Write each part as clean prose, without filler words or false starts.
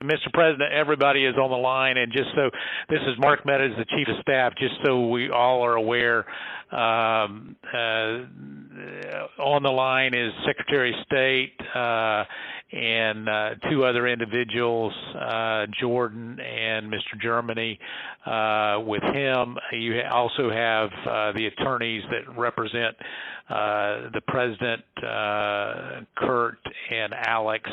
Mr. President, everybody is on the line, and just so this is Mark Meadows, the Chief of Staff. Just so we all are aware, on the line is Secretary of State and two other individuals, Jordan and Mr. Germany. With him, you also have the attorneys that represent the President, Kurt and Alex,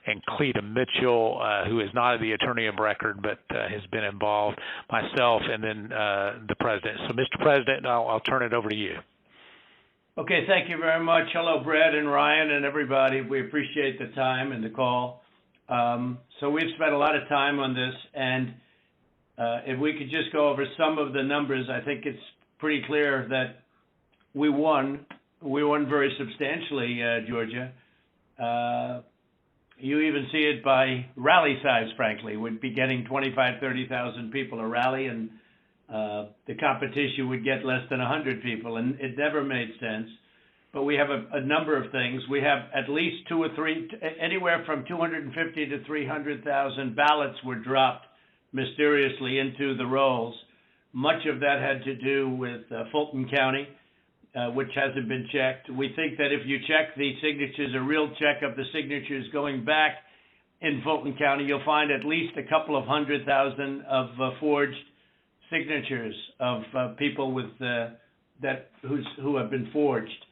and Cleta Mitchell, who is not the attorney of record but has been involved, myself, and then the President. So, Mr. President, I'll turn it over to you. Okay, thank you very much. Hello, Brad and Ryan and everybody. We appreciate the time and the call. So we've spent a lot of time on this, and if we could just go over some of the numbers, I think it's pretty clear that we won. We won very substantially, Georgia. You even see it by rally size, frankly. We'd be getting 25,000, 30,000 people a rally, and the competition would get less than 100 people, and it never made sense. But we have a number of things. We have at least two or three, anywhere from 250 to 300,000 ballots were dropped mysteriously into the rolls. Much of that had to do with Fulton County, which hasn't been checked. We think that if you check the signatures, a real check of the signatures going back in Fulton County, you'll find at least a couple of 100,000 of forged signatures of people with who have been forged,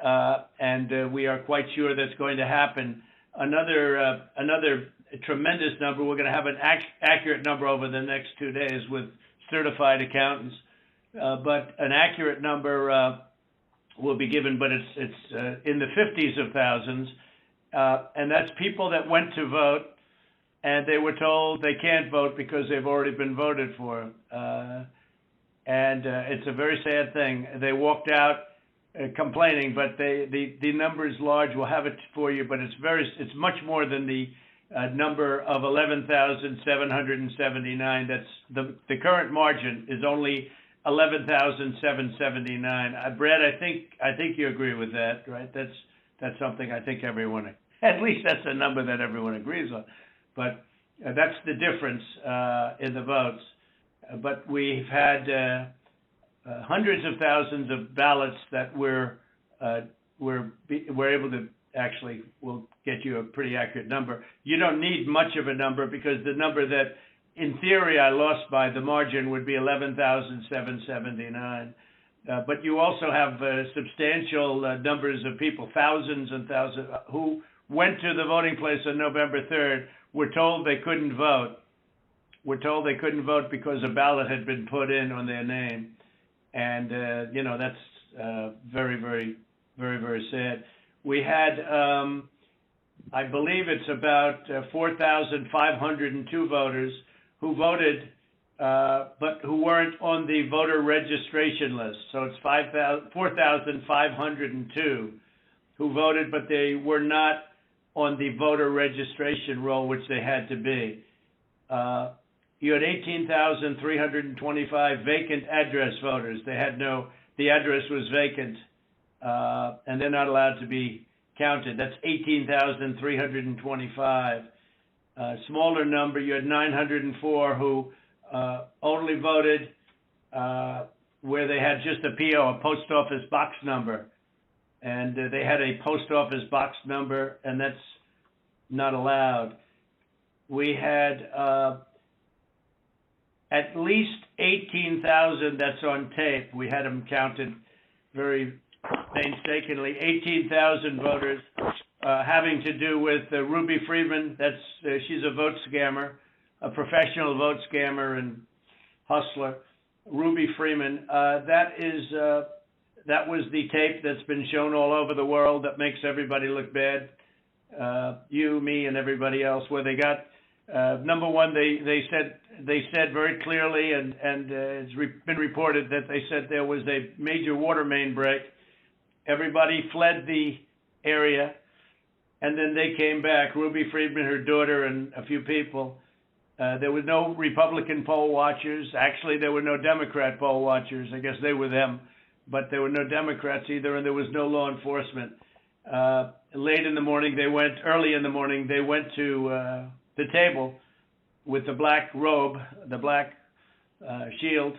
and we are quite sure that's going to happen. Another tremendous number. We're going to have an accurate number over the next 2 days with certified accountants, but an accurate number will be given, but it's in the 50s of thousands, and that's people that went to vote and they were told they can't vote because they've already been voted for, and it's a very sad thing. They walked out complaining, but the number is large. We'll have it for you, but it's much more than the number of 11,779. That's the current margin is only 11,779. Brad, I think you agree with that, right? That's something I think everyone, at least that's a number that everyone agrees on. But that's the difference in the votes. But we've had hundreds of thousands of ballots that we're able to actually. We'll get you a pretty accurate number. You don't need much of a number because the number that in theory I lost by the margin would be 11,779. But you also have substantial numbers of people, thousands and thousands, who went to the voting place on November 3rd, were told they couldn't vote. Were told they couldn't vote because a ballot had been put in on their name. And, that's very, very, very, very sad. We had, I believe it's about 4,502 voters who voted, but who weren't on the voter registration list. So it's 4,502 who voted, but they were not on the voter registration roll, which they had to be. You had 18,325 vacant address voters. The address was vacant, and they're not allowed to be counted. That's 18,325. Smaller number, you had 904 who only voted where they had just a PO, a post office box number. And they had a post office box number, and that's not allowed. We had at least 18,000, that's on tape. We had them counted very painstakingly. 18,000 voters having to do with Ruby Freeman. She's a vote scammer, a professional vote scammer and hustler. Ruby Freeman. That was the tape that's been shown all over the world that makes everybody look bad. You, me, and everybody else. Where they got number one, they said very clearly, and it's been reported that they said there was a major water main break. Everybody fled the area, and then they came back. Ruby Freeman, her daughter, and a few people. There were no Republican poll watchers. Actually, there were no Democrat poll watchers. I guess they were them. But there were no Democrats either, and there was no law enforcement. Early in the morning, they went to the table with the black robe, the black shield,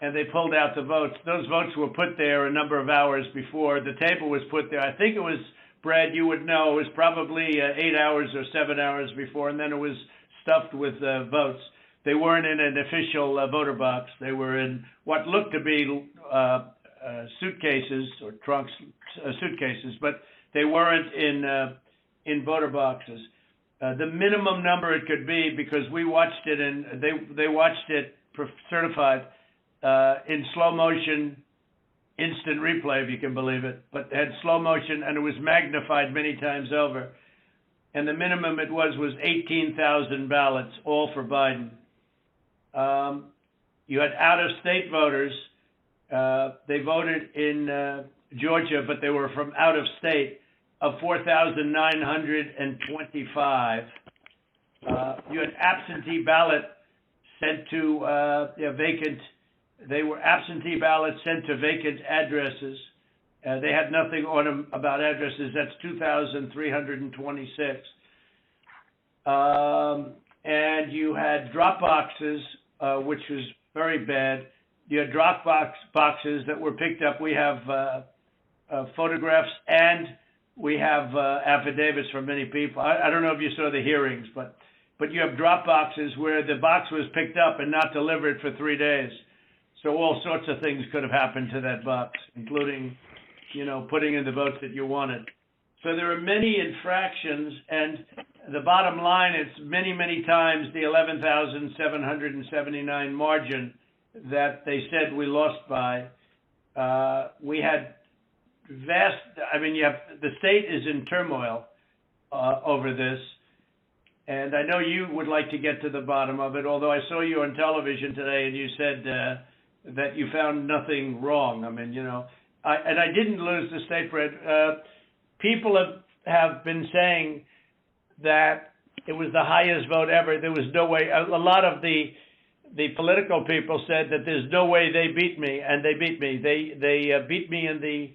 and they pulled out the votes. Those votes were put there a number of hours before. The table was put there. I think it was, Brad, you would know, it was probably 8 hours or 7 hours before, and then it was stuffed with votes. They weren't in an official voter box. They were in what looked to be suitcases or trunks, suitcases, but they weren't in voter boxes. The minimum number it could be, because we watched it and they watched it certified in slow motion, instant replay, if you can believe it, but had slow motion, and it was magnified many times over. And the minimum it was 18,000 ballots, all for Biden. You had out-of-state voters. They voted in Georgia, but they were from out of state, of 4,925. You had absentee ballot sent to vacant. They were absentee ballots sent to vacant addresses. They had nothing on them about addresses. That's 2,326. And you had drop boxes, which was very bad. You had drop boxes that were picked up. We have photographs and we have affidavits from many people. I don't know if you saw the hearings, but you have drop boxes where the box was picked up and not delivered for 3 days. So all sorts of things could have happened to that box, including, putting in the votes that you wanted. So there are many infractions, and the bottom line is many, many times the 11,779 margin that they said we lost by. We had the state is in turmoil over this, and I know you would like to get to the bottom of it, although I saw you on television today and you said that you found nothing wrong. I didn't lose the state, Fred. People have been saying that it was the highest vote ever. There was no way. A lot of the political people said that there's no way they beat me, and they beat me. They beat me in the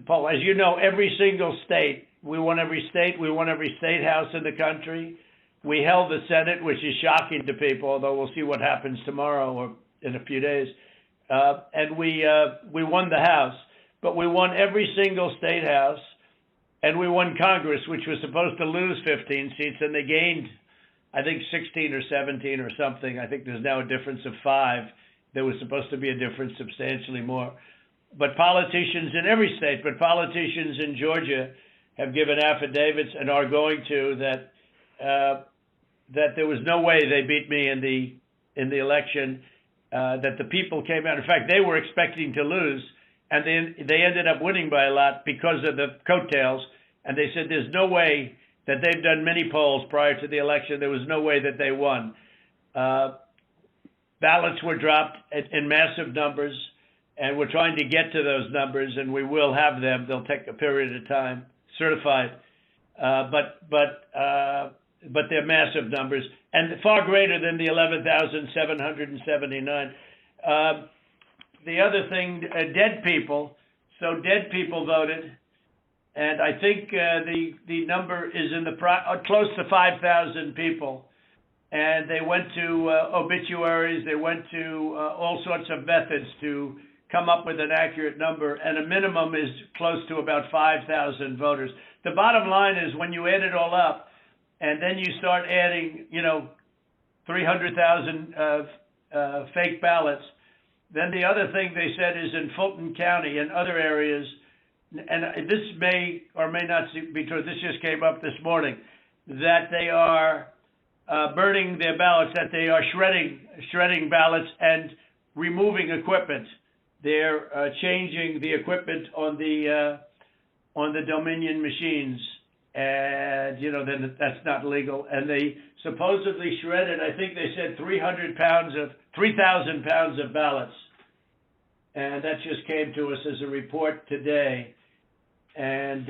poll. As you know, every single state, we won every state. We won every state house in the country. We held the Senate, which is shocking to people, although we'll see what happens tomorrow or in a few days. And we won the House, but we won every single state house, and we won Congress, which was supposed to lose 15 seats, and they gained, I think, 16 or 17 or something. I think there's now a difference of 5. There was supposed to be a difference substantially more. But politicians in every state, but politicians in Georgia have given affidavits and are going to that there was no way they beat me in the election, that the people came out. In fact, they were expecting to lose, and they ended up winning by a lot because of the coattails. And they said there's no way that they've done many polls prior to the election. There was no way that they won. Ballots were dropped in massive numbers, and we're trying to get to those numbers, and we will have them. They'll take a period of time, certified. But they're massive numbers, and far greater than the 11,779. The other thing, dead people. So dead people voted, and I think the number is in the close to 5,000 people. And they went to obituaries. They went to all sorts of methods to come up with an accurate number, and a minimum is close to about 5,000 voters. The bottom line is when you add it all up, and then you start adding, 300,000 fake ballots. Then the other thing they said is in Fulton County and other areas, and this may or may not be true, this just came up this morning, that they are burning their ballots, that they are shredding ballots and removing equipment. They're changing the equipment on the Dominion machines. And, then that's not legal. And they supposedly shredded, I think they said 3,000 pounds of ballots. And that just came to us as a report today. And,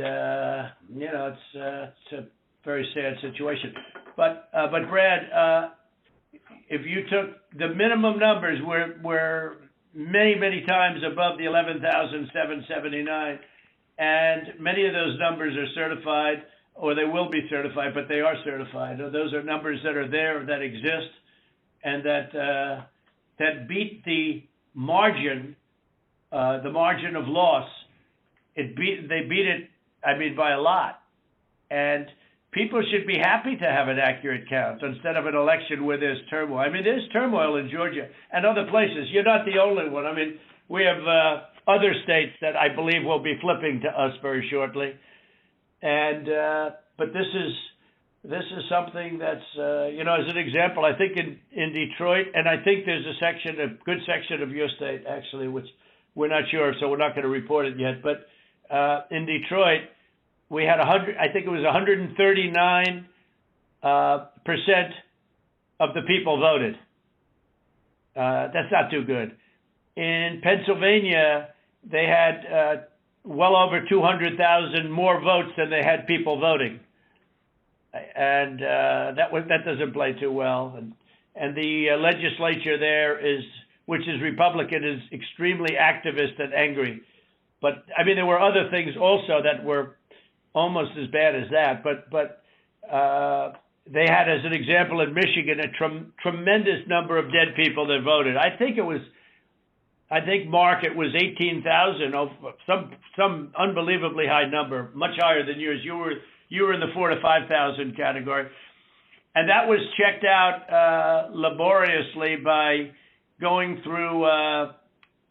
it's a very sad situation. But Brad, if you took the minimum numbers were many, many times above the 11,779, and many of those numbers are certified. or they will be certified, but they are certified. Those are numbers that are there, that exist, and that beat the margin of loss. They beat it, I mean, by a lot. And people should be happy to have an accurate count instead of an election where there's turmoil. I mean, there's turmoil in Georgia and other places. You're not the only one. I mean, we have other states that I believe will be flipping to us very shortly. And but this is something that's as an example, I think in Detroit, and I think there's a good section of your state actually, which we're not sure, so we're not going to report it yet. But in Detroit, we had 139% of the people voted. That's not too good. In Pennsylvania, they had well over 200,000 more votes than they had people voting, and that doesn't play too well. And the legislature there which is Republican, is extremely activist and angry. But I mean, there were other things also that were almost as bad as that. But they had, as an example, in Michigan, a tremendous number of dead people that voted. I think, Mark, it was 18,000, some unbelievably high number, much higher than yours. You were in the 4,000 to 5,000 category, and that was checked out laboriously by going through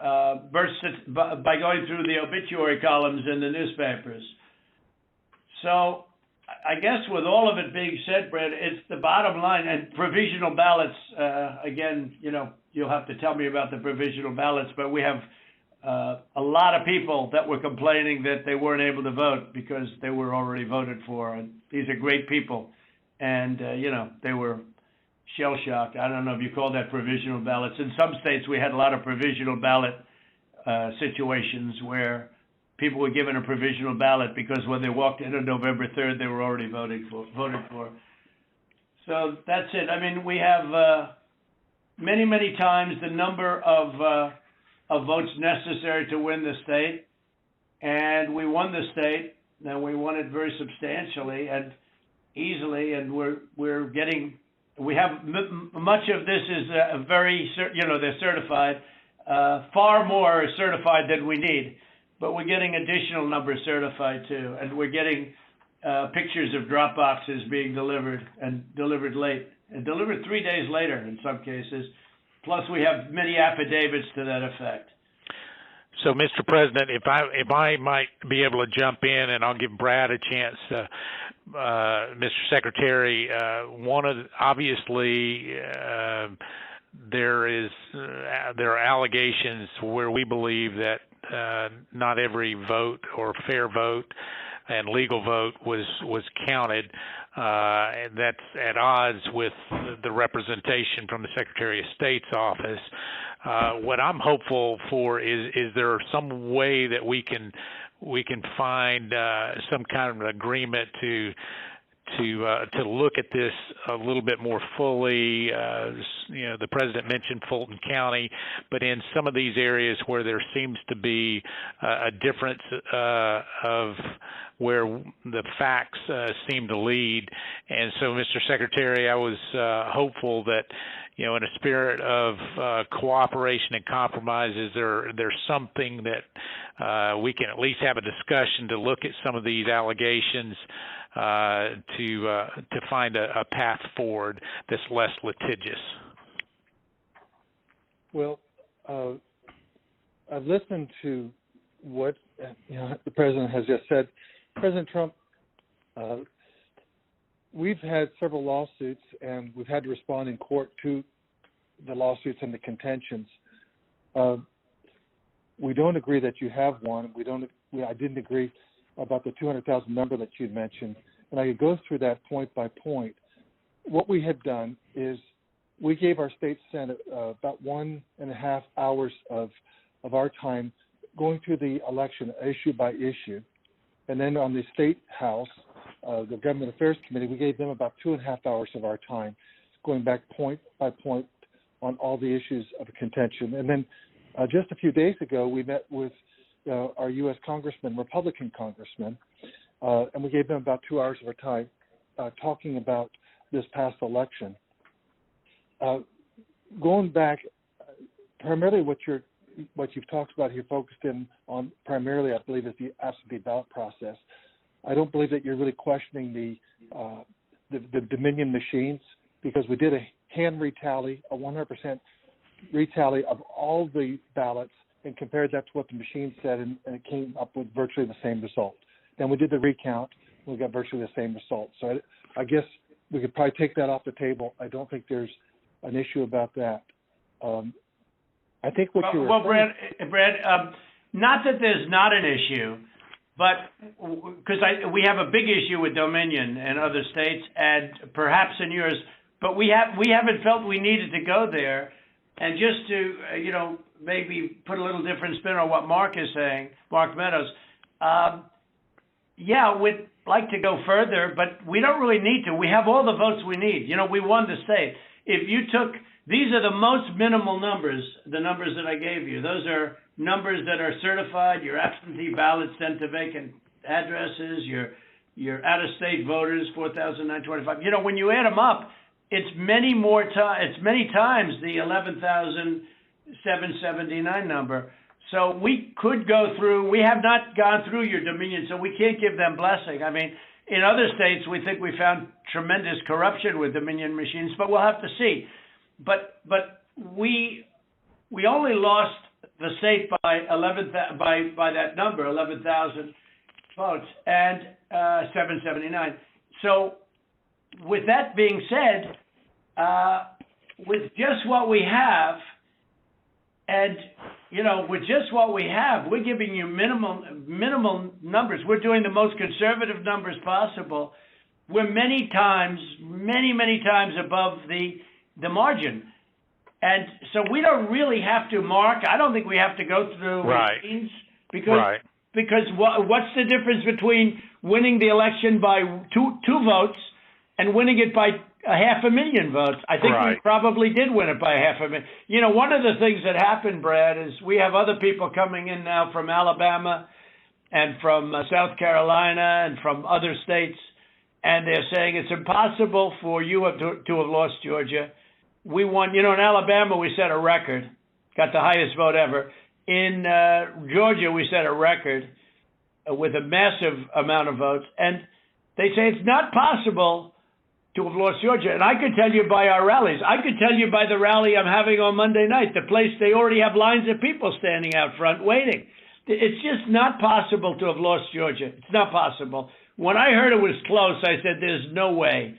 the obituary columns in the newspapers. So I guess with all of it being said, Brad, it's the bottom line. And provisional ballots, again, you'll have to tell me about the provisional ballots, but we have a lot of people that were complaining that they weren't able to vote because they were already voted for. And these are great people. And, they were shell-shocked. I don't know if you call that provisional ballots. In some states, we had a lot of provisional ballot situations where people were given a provisional ballot because when they walked in on November 3rd, they were already voted for. So that's it. I mean, we have many, many times the number of votes necessary to win the state, and we won the state, and we won it very substantially and easily, and we have much of this is they're certified. Far more is certified than we need, but we're getting additional numbers certified too, and we're getting pictures of drop boxes being delivered and delivered late and delivered 3 days later in some cases. Plus, we have many affidavits to that effect. So, Mr. President, if I might be able to jump in, and I'll give Brad a chance. Mr. Secretary, obviously there are allegations where we believe that not every vote or fair vote and legal vote was counted, and that's at odds with the representation from the Secretary of State's office. What I'm hopeful for is there some way that we can find some kind of an agreement to look at this a little bit more fully. The president mentioned Fulton County, but in some of these areas where there seems to be a difference of where the facts seem to lead. And so, Mr. Secretary, I was hopeful that, in a spirit of cooperation and compromises, there's something that we can at least have a discussion to look at some of these allegations to find a path forward that's less litigious. Well, I've listened to what the president has just said. President Trump, we've had several lawsuits, and we've had to respond in court to the lawsuits and the contentions. We don't agree that you have one. I didn't agree about the 200,000 number that you mentioned, and I could go through that point by point. What we had done is we gave our state senate about 1.5 hours of our time going through the election issue by issue, and then on the state house, the Government Affairs Committee, we gave them about 2.5 hours of our time, going back point by point on all the issues of contention. And then just a few days ago, we met with our U.S. congressman, Republican congressman, and we gave them about 2 hours of our time talking about this past election. Going back, primarily what you've talked about here, focused in on primarily, I believe, is the absentee ballot process. I don't believe that you're really questioning the Dominion machines, because we did a hand retally, a 100% retally of all the ballots, and compared that to what the machine said, and it came up with virtually the same result. Then we did the recount, and we got virtually the same result. So I guess we could probably take that off the table. I don't think there's an issue about that. I think what you were saying... Brad, not that there's not an issue, but because we have a big issue with Dominion and other states, and perhaps in yours, but we haven't felt we needed to go there. And just to maybe put a little different spin on what Mark is saying, Mark Meadows, we'd like to go further, but we don't really need to. We have all the votes we need. We won the state. If you took, these are the most minimal numbers, the numbers that I gave you. Those are numbers that are certified, your absentee ballots sent to vacant addresses, your out-of-state voters, 4,925. When you add them up, it's many times the 11,779 number. So we could go through. We have not gone through your Dominion, so we can't give them blessing. I mean, in other states, we think we found tremendous corruption with Dominion machines, but we'll have to see. But we only lost the state by that number, 11,000 votes, and 779. So with that being said, with just what we have, and with just what we have, we're giving you minimal numbers. We're doing the most conservative numbers possible. We're many times above the margin, and so we don't really have to, Mark. I don't think we have to go through machines because what's the difference between winning the election by two votes and winning it by 500,000 votes? I think we probably did win it by 500,000. One of the things that happened, Brad, is we have other people coming in now from Alabama and from South Carolina and from other states, and they're saying it's impossible for you to have lost Georgia. We won, in Alabama we set a record, got the highest vote ever. In Georgia we set a record with a massive amount of votes, and they say it's not possible to have lost Georgia. And I could tell you by our rallies. I could tell you by the rally I'm having on Monday night, the place they already have lines of people standing out front waiting. It's just not possible to have lost Georgia. It's not possible. When I heard it was close, I said, there's no way.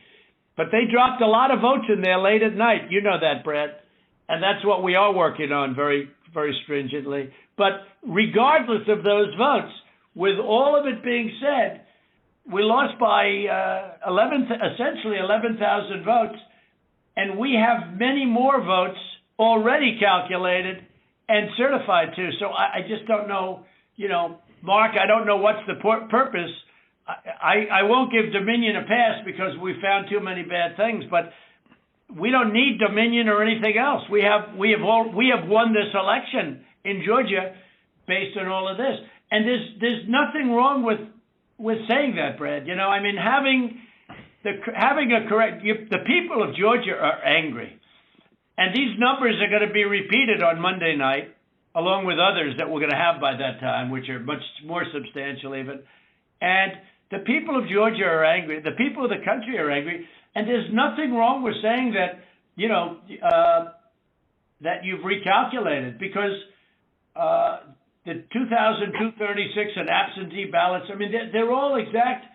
But they dropped a lot of votes in there late at night. You know that, Brad. And that's what we are working on very, very stringently. But regardless of those votes, with all of it being said, we lost by essentially 11,000 votes, and we have many more votes already calculated and certified too. So I just don't know, Mark, I don't know what's the purpose. I won't give Dominion a pass because we found too many bad things, but we don't need Dominion or anything else. We have won this election in Georgia based on all of this, and there's nothing wrong with saying that, Brad. Having a correct. The people of Georgia are angry, and these numbers are going to be repeated on Monday night, along with others that we're going to have by that time, which are much more substantial even. And the people of Georgia are angry. The people of the country are angry. And there's nothing wrong with saying that, that you've recalculated, because the 2,236 and absentee ballots, they're all exact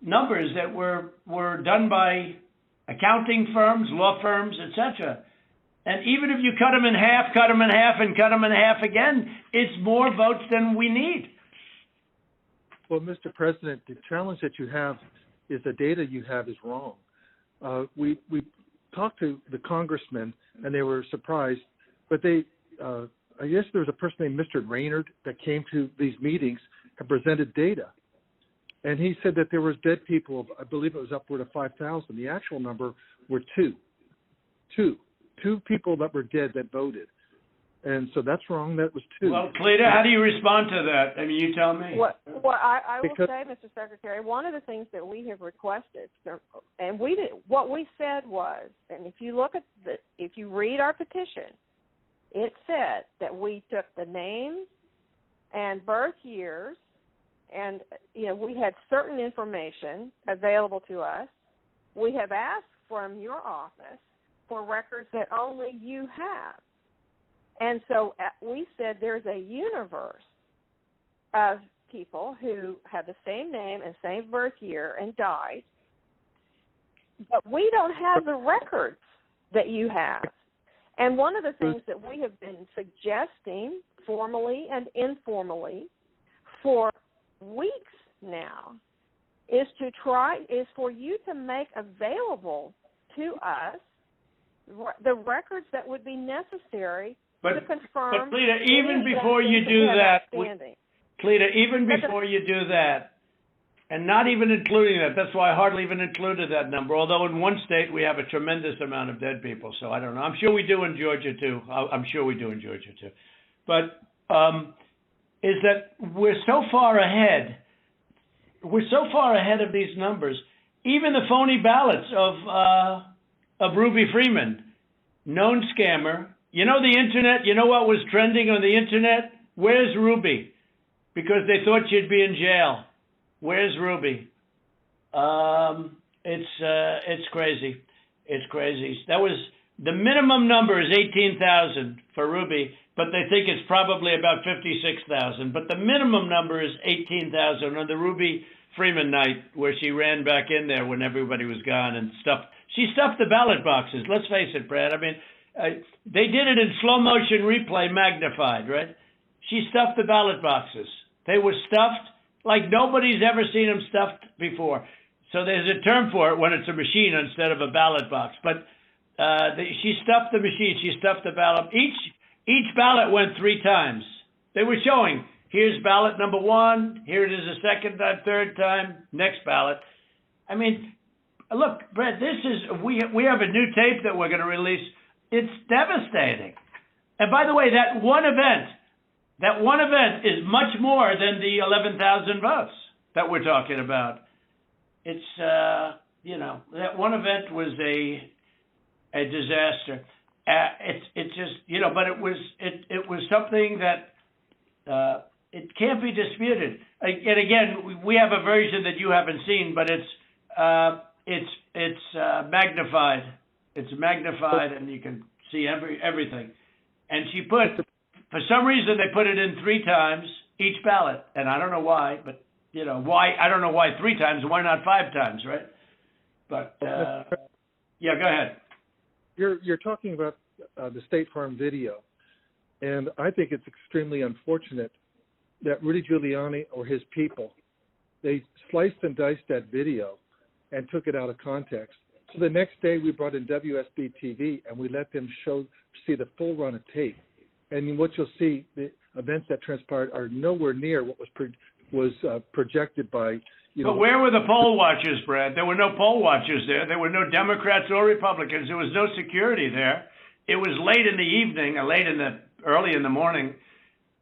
numbers that were done by accounting firms, law firms, etc. And even if you cut them in half, and cut them in half again, it's more votes than we need. Well, Mr. President, the challenge that you have is the data you have is wrong. We talked to the congressmen, and they were surprised, but I guess there was a person named Mr. Raynard that came to these meetings and presented data. And he said that there was dead people, I believe it was upward of 5,000. The actual number were two people that were dead that voted. And so that's wrong. That was 2. Well, Cleta, how do you respond to that? I mean, you tell me. Well, I will Because- say, Mr. Secretary, one of the things that we have requested, and what we said was, and if you look at if you read our petition, it said that we took the names and birth years, and we had certain information available to us. We have asked from your office for records that only you have. And so we said there's a universe of people who have the same name and same birth year and died, but we don't have the records that you have. And one of the things that we have been suggesting formally and informally for weeks now is for you to make available to us the records that would be necessary to confirm. But Cleta, even before you do that, Cleta, even before you do that, and not even including that, that's why I hardly even included that number, although in one state we have a tremendous amount of dead people, so I don't know. I'm sure we do in Georgia too. But is that we're so far ahead. We're so far ahead of these numbers. Even the phony ballots of Ruby Freeman, known scammer. You know the internet? You know what was trending on the internet? Where's Ruby? Because they thought she'd be in jail. Where's Ruby? It's crazy. It's crazy. That was the minimum number is 18,000 for Ruby, but they think it's probably about 56,000. But the minimum number is 18,000 on the Ruby Freeman night, where she ran back in there when everybody was gone and stuffed. She stuffed the ballot boxes. Let's face it, Brad. I mean, they did it in slow motion replay, magnified, right? She stuffed the ballot boxes. They were stuffed like nobody's ever seen them stuffed before. So there's a term for it when it's a machine instead of a ballot box. But she stuffed the machine. She stuffed the ballot. Each ballot went 3 times. They were showing, here's ballot number 1. Here it is a second time, third time, next ballot. I mean, look, Brett, we have a new tape that we're going to release. It's devastating. And by the way, that one event is much more than the 11,000 votes that we're talking about. It's, that one event was a disaster. It's just, but it was something that it can't be disputed. And again, we have a version that you haven't seen, but it's magnified. It's magnified, and you can see everything. And she put, for some reason, they put it in 3 times each ballot, and I don't know why, but why? I don't know why 3 times. Why not 5 times, right? But yeah, go ahead. You're talking about the State Farm video, and I think it's extremely unfortunate that Rudy Giuliani or his people, they sliced and diced that video and took it out of context. So the next day we brought in WSB TV and we let them see the full run of tape. And what you'll see, the events that transpired are nowhere near what was projected by. But where were the poll watchers, Brad? There were no poll watchers there. There were no Democrats or Republicans. There was no security there. It was late in the evening, or early in the morning,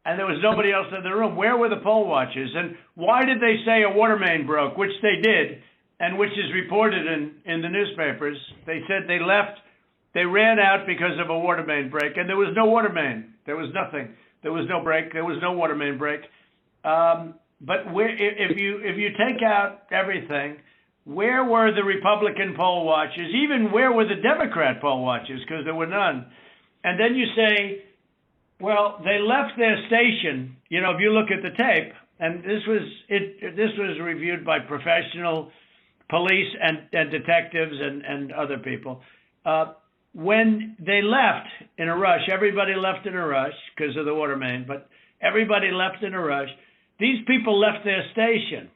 and there was nobody else in the room. Where were the poll watchers? And why did they say a water main broke, which they did, and which is reported in the newspapers? They said they left. They ran out because of a water main break, and there was no water main. There was nothing. There was no break. There was no water main break. But if you take out everything, where were the Republican poll watchers? Even where were the Democrat poll watchers? Because there were none. And then you say, well, they left their station. If you look at the tape, and this was reviewed by professional police and detectives and other people. When they left in a rush, everybody left in a rush because of the water main, but everybody left in a rush. These people left their station.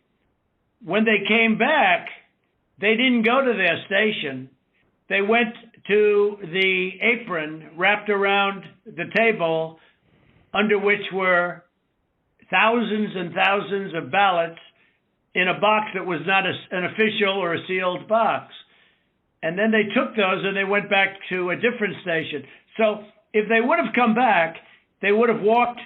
When they came back, they didn't go to their station. They went to the apron wrapped around the table under which were thousands and thousands of ballots in a box that was not an official or a sealed box. And then they took those and they went back to a different station. So if they would have come back, they would have walked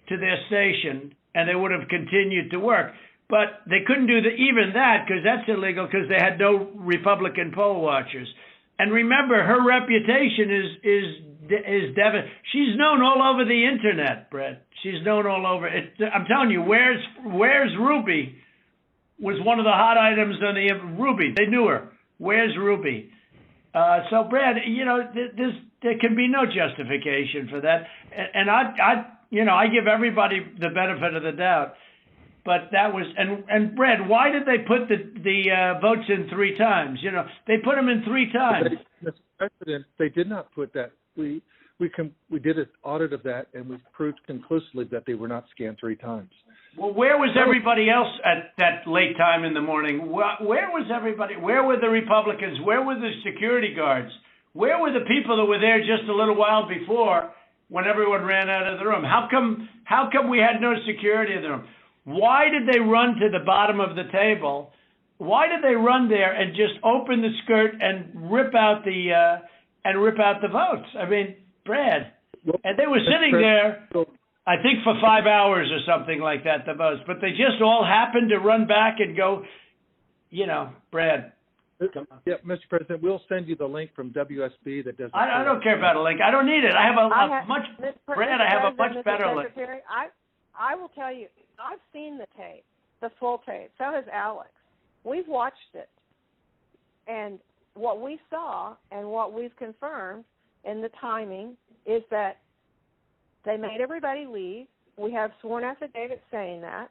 to their station and they would have continued to work. But they couldn't do even that because that's illegal because they had no Republican poll watchers. And remember, her reputation is devastating. She's known all over the internet, Brett. She's known all over. I'm telling you, where's Ruby was one of the hot items on the Ruby. They knew her. Where's Ruby? So, Brad, there can be no justification for that. And I give everybody the benefit of the doubt. But that was, and Brad, why did they put the votes in 3 times? They put them in 3 times. Mr. President, they did not put that. We did an audit of that, and we proved conclusively that they were not scanned 3 times. Well, where was everybody else at that late time in the morning? Where was everybody? Where were the Republicans? Where were the security guards? Where were the people that were there just a little while before when everyone ran out of the room? How come we had no security in the room? Why did they run to the bottom of the table? Why did they run there and just open the skirt and rip out the votes? I mean, Brad, and they were sitting there, I think for 5 hours or something like that, the votes. But they just all happened to run back and go, Brad. Come on. Yeah, Mr. President, we'll send you the link from WSB that does. I don't care about a link. I don't need it. I have a much better link. I will tell you, I've seen the tape, the full tape. So has Alex. We've watched it. And what we saw and what we've confirmed in the timing is that they made everybody leave. We have sworn affidavits saying that.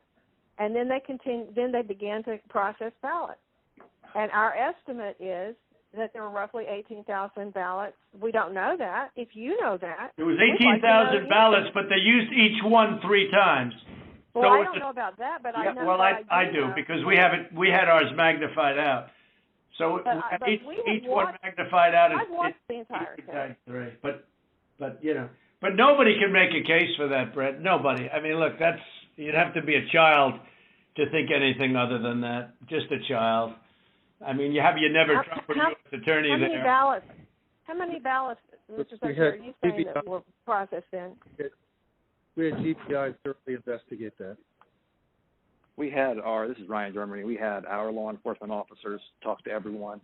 And then they began to process ballots. And our estimate is that there were roughly 18,000 ballots. We don't know that. If you know that. There was 18,000 ballots, but they used each one 3 times. Well, I don't know about that, but I know. Well, I do because we had ours magnified out. So each one magnified out. I've watched the entire thing. But nobody can make a case for that, Brett. Nobody. I mean, look, you'd have to be a child to think anything other than that. Just a child. I mean, you never Trump or U.S. attorney there. How many ballots, Mr. Secretary, are you saying that were processed in? We had GPI thoroughly investigate that. This is Ryan Germany. We had our law enforcement officers talk to everyone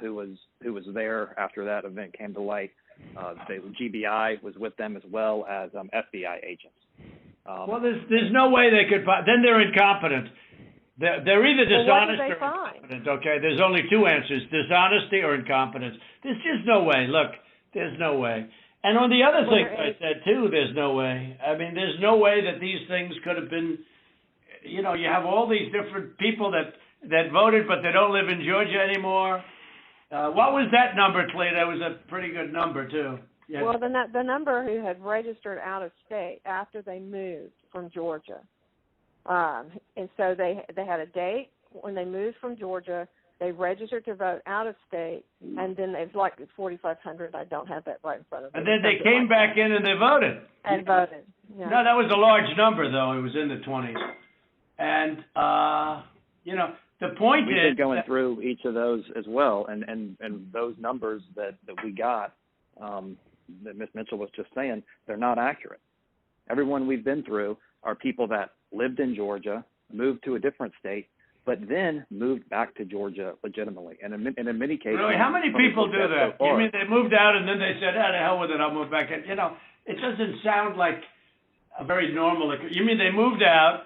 who was there after that event came to light. The GBI was with them as well as FBI agents. Well, there's no way they could. Then they're incompetent. They're either dishonest or incompetent. Okay, there's only 2 answers: dishonesty or incompetence. There's just no way. Look, there's no way. And on the other thing I said too, there's no way. I mean, there's no way that these things could have been. You have all these different people that voted, but they don't live in Georgia anymore. What was that number, Clay? That was a pretty good number too. Yeah. Well, the number who had registered out of state after they moved from Georgia, and so they had a date when they moved from Georgia. They registered to vote out of state, and then it's like 4,500. I don't have that right in front of me. And then they came back in and they voted. And voted. Yeah. No, that was a large number, though. It was in the 20s. And, the point We've is... been going through each of those as well, and those numbers that we got, that Ms. Mitchell was just saying, they're not accurate. Everyone we've been through are people that lived in Georgia, moved to a different state, but then moved back to Georgia legitimately. And in many cases... Really? How many people do that? So you mean they moved out and then they said, the hell with it, I'll move back in? It doesn't sound like a very normal... You mean they moved out,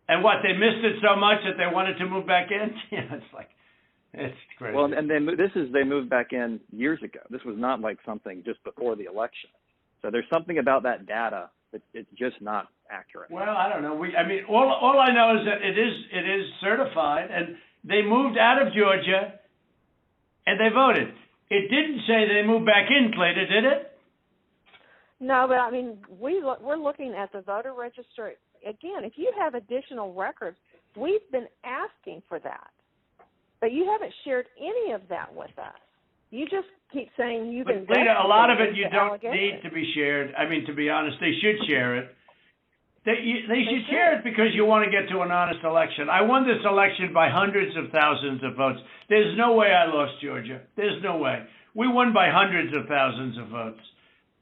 and what, they missed it so much that they wanted to move back in? It's crazy. Well, and they moved back in years ago. This was not like something just before the election. So there's something about that data that it's just not accurate. Well, I don't know. All I know is that it is certified, and they moved out of Georgia, and they voted. It didn't say they moved back in, Clayton, did it? No, but I mean, we're looking at the voter registry. Again, if you have additional records, we've been asking for that. But you haven't shared any of that with us. You just keep saying you've been... But Lita, a lot of it you don't need to be shared. I mean, to be honest, they should share it. They should share it because you want to get to an honest election. I won this election by hundreds of thousands of votes. There's no way I lost Georgia. There's no way. We won by hundreds of thousands of votes.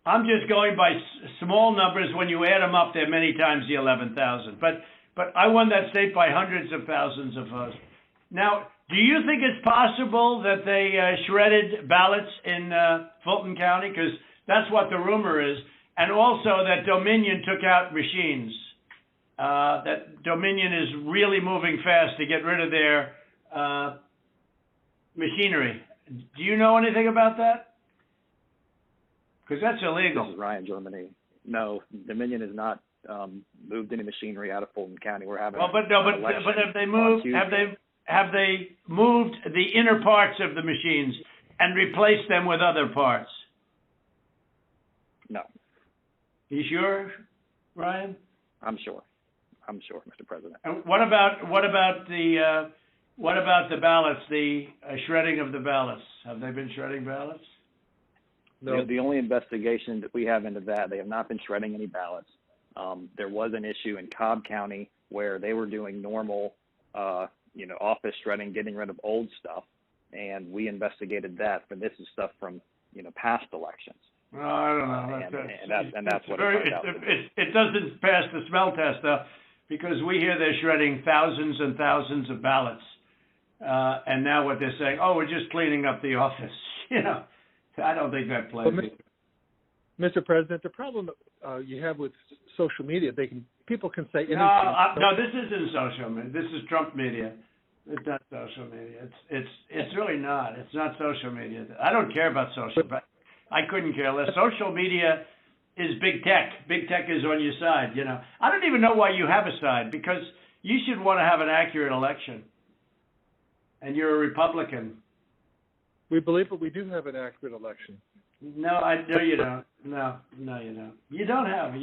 I'm just going by small numbers. When you add them up, they're many times the 11,000. But I won that state by hundreds of thousands of votes. Now, do you think it's possible that they shredded ballots in Fulton County? Because that's what the rumor is. And also that Dominion took out machines. That Dominion is really moving fast to get rid of their machinery. Do you know anything about that? Because that's illegal. This is Ryan Germany. No, Dominion has not moved any machinery out of Fulton County. We're having. But have they moved? Have they moved the inner parts of the machines and replaced them with other parts? No. You sure, Ryan? I'm sure, Mr. President. And what about the ballots? The shredding of the ballots. Have they been shredding ballots? No. The only investigation that we have into that, they have not been shredding any ballots. There was an issue in Cobb County where they were doing normal, office shredding, getting rid of old stuff, and we investigated that. But this is stuff from, past elections. No, I don't know. And that's what it turned out to be. It doesn't pass the smell test, though, because we hear they're shredding thousands and thousands of ballots, and now what they're saying, we're just cleaning up the office. I don't think that plays. Mr. President, the problem you have with social media, people can say anything. No, this isn't social media. This is Trump media. It's not social media. It's really not. It's not social media. I don't care about social. But I couldn't care less. Social media is big tech. Big tech is on your side. I don't even know why you have a side, because you should want to have an accurate election. And you're a Republican. We believe that we do have an accurate election. No, you don't. No, you don't. You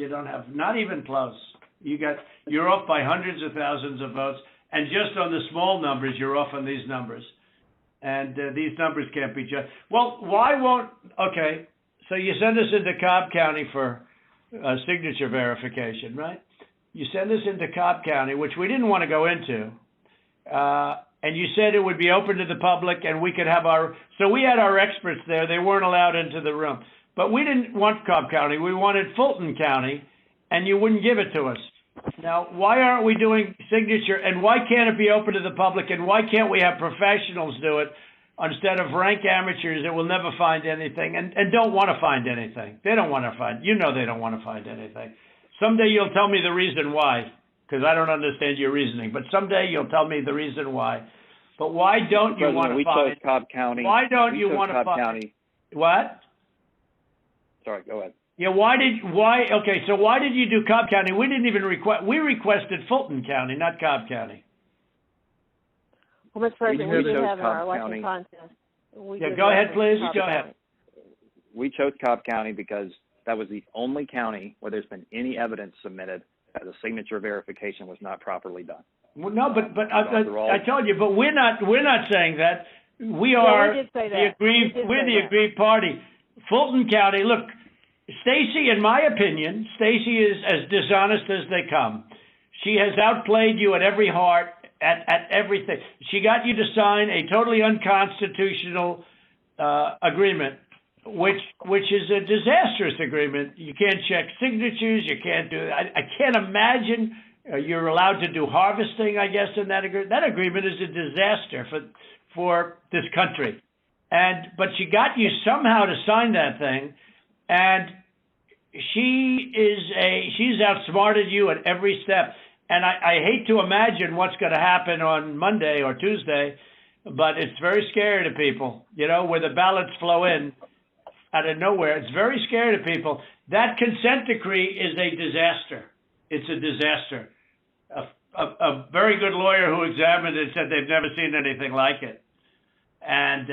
don't have. Not even close. You're off by hundreds of thousands of votes, and just on the small numbers, you're off on these numbers, and these numbers can't be just. Well, why won't? Okay, so you send us into Cobb County for signature verification, right? You send us into Cobb County, which we didn't want to go into. And you said it would be open to the public, and we could have so we had our experts there. They weren't allowed into the room. But we didn't want Cobb County. We wanted Fulton County, and you wouldn't give it to us. Now, why aren't we doing signature, and why can't it be open to the public, and why can't we have professionals do it instead of rank amateurs that will never find anything and don't want to find anything? They don't want to find. They don't want to find anything. Someday you'll tell me the reason why, because I don't understand your reasoning. But someday you'll tell me the reason why. But why don't you want to find? We chose Cobb County. Why don't you want to find? What? Sorry, go ahead. Yeah, okay, so why did you do Cobb County? We didn't even we requested Fulton County, not Cobb County. Well, Mr. President, we did have our Cobb election contest. Go ahead, please. Go ahead. We chose Cobb County because that was the only county where there's been any evidence submitted that the signature verification was not properly done. Well, no, but I told you, but we're not saying that. We are we're the aggrieved party. Fulton County, look, Stacy, in my opinion, Stacy is as dishonest as they come. She has outplayed you at every heart, at everything. She got you to sign a totally unconstitutional agreement, which is a disastrous agreement. You can't check signatures. You can't do it. I can't imagine you're allowed to do harvesting, I guess, in that agreement. That agreement is a disaster for this country. But she got you somehow to sign that thing, and she's outsmarted you at every step. And I hate to imagine what's going to happen on Monday or Tuesday, but it's very scary to people, where the ballots flow in out of nowhere. It's very scary to people. That consent decree is a disaster. It's a disaster. A very good lawyer who examined it said they've never seen anything like it. And